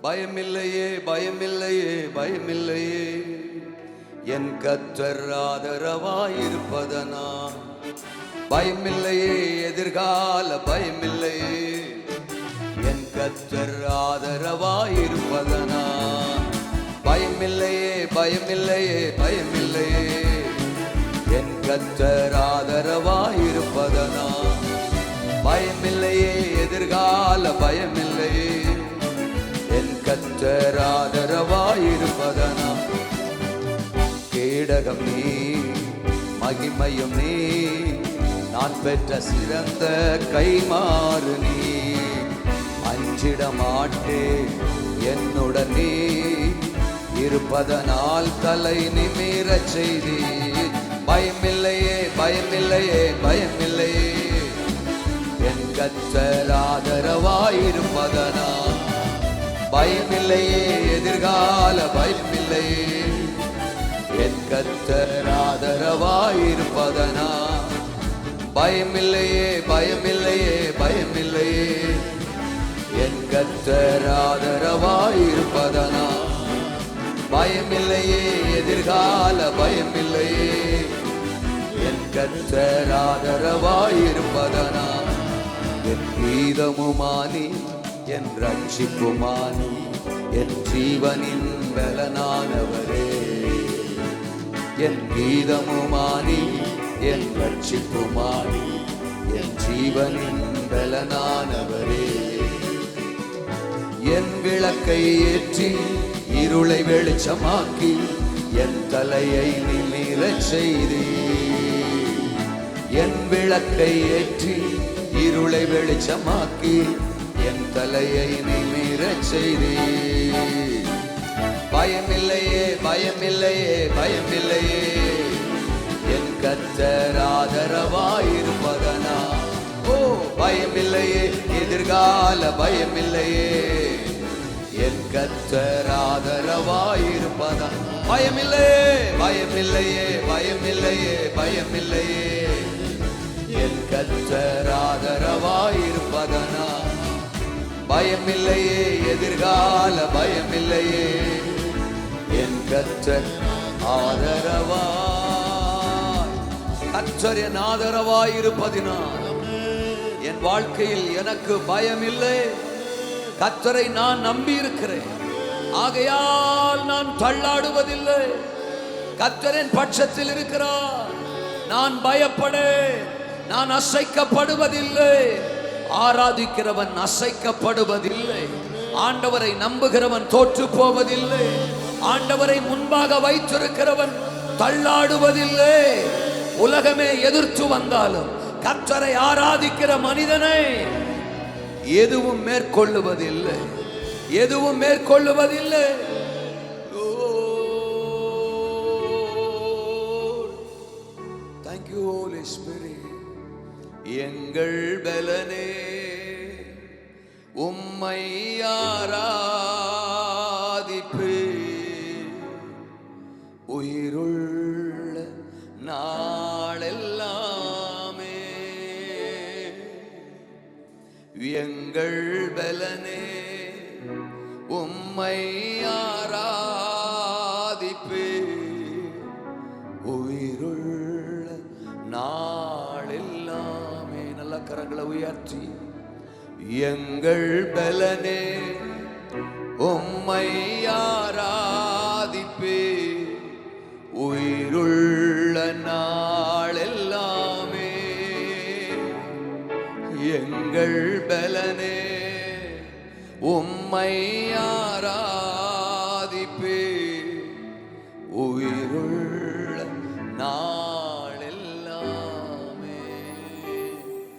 பயமில்லையே பயமில்லையே பயமில்லையே, என் கர்த்தர் ஆதரவாயிருப்பதனா. பயமில்லையே எதிர்கால பயமில்லையே, என் கர்த்தர் ஆதரவாயிருப்பதனா. பயமில்லையே பயமில்லையே பயமில்லையே, என் கர்த்தர் ஆதரவாயிருப்பதனா. பயமில்லையே எதிர்கால பயமில்லையே, என் கர்த்தர் ஆதரவாயிருப்பதனா. கேடகம் நீ மகிமையும் நீ, நான் பெற்ற சிறந்த கைமாறு நீ. அஞ்சிட மாட்டேன் என்னுடன் நீ இருப்பதனால் தலை நிமிரச் செய்தி. பயமில்லையே பயமில்லையே பயமில்லையே, என் கர்த்தர் ஆதரவாயிருப்பதனா. பயமில்லையே எதிர்கால பயமில்லையே, என் கர்த்தர் ஆதரவாயிருப்பதனா. பயமில்லையே பயமில்லையே பயமில்லையே, என் கர்த்தர் ஆதரவாயிருப்பதனா. பயமில்லையே எதிர்கால பயமில்லையே, என் கர்த்தர் ஆதரவாயிருப்பதனா. என் கீதமுமானி என் ரட்சிப்புமானி, என் ஜீவனின் பலனானவரே. என் கீதமுமானி என் ரட்சிப்புமானி, என் ஜீவனின் பலனானவரே. என் விளக்கை ஏற்றி இருளை வெளிச்சமாக்கி, என் தலையை நிமிரச் செய்தி. என் விளக்கை ஏற்றி இருளை வெளிச்சமாக்கி, என் தலையை நிமிரச் செய்தி. பயமில்லையே பயமில்லையே பயமில்லையே, என் கர்த்தர் ஆதரவாயிருப்பதனா. ஓ பயமில்லையே எதிர்கால பயமில்லையே, என் கர்த்தர் ஆதரவாயிருப்பதா. பயமில்லையே பயமில்லையே பயமில்லையே பயமில்லையே, என் கர்த்தர் ஆதரவாயிருப்பதனா. பயமில்லையே எதிர்கால பயமில்லையே, என் கர்த்தர் ஆதரவாய். கர்த்தர் என் ஆதரவாயிருப்பதினால் என் வாழ்க்கையில் எனக்கு பயமில்லை. கர்த்தரை நான் நம்பி இருக்கிறேன், ஆகையால் நான் தள்ளாடுவதில்லை. கர்த்தரின் பட்சத்தில் இருக்கிறார், நான் பயப்படேன், நான் அசைக்கப்படுவதில்லை. ஆராதிக்கிறவன் அசைக்கப்படுவதில்லை, ஆண்டவரை நம்புகிறவன் தோற்று போவதில்லை. ஆண்டவரை முன்பாக வைத்திருக்கிறவன் தள்ளாடுவதில்லை. உலகமே எதிர்த்து வந்தாலும் கர்த்தரை ஆராதிக்கிற மனிதனை எதுவும் மேற்கொள்ளுவதில்லை, எதுவும் மேற்கொள்ளுவதில்லை. Thank you Holy Spirit. எங்கள் பலனே உம்மை ஆராதிப்பே, உயிருள்ள நாளெல்லாமே. எங்கள் பலனே உம்மை ஆராதிப்பே, உயிருள்ள நாளெல்லாமே. நல்ல கரங்களை உயர்த்தி, எங்கள் பலனே உம்மை ஆராதிப்பே, உயிருள்ள நாளெல்லாமே. எங்கள் பலனே உம்மை ஆராதிப்பே,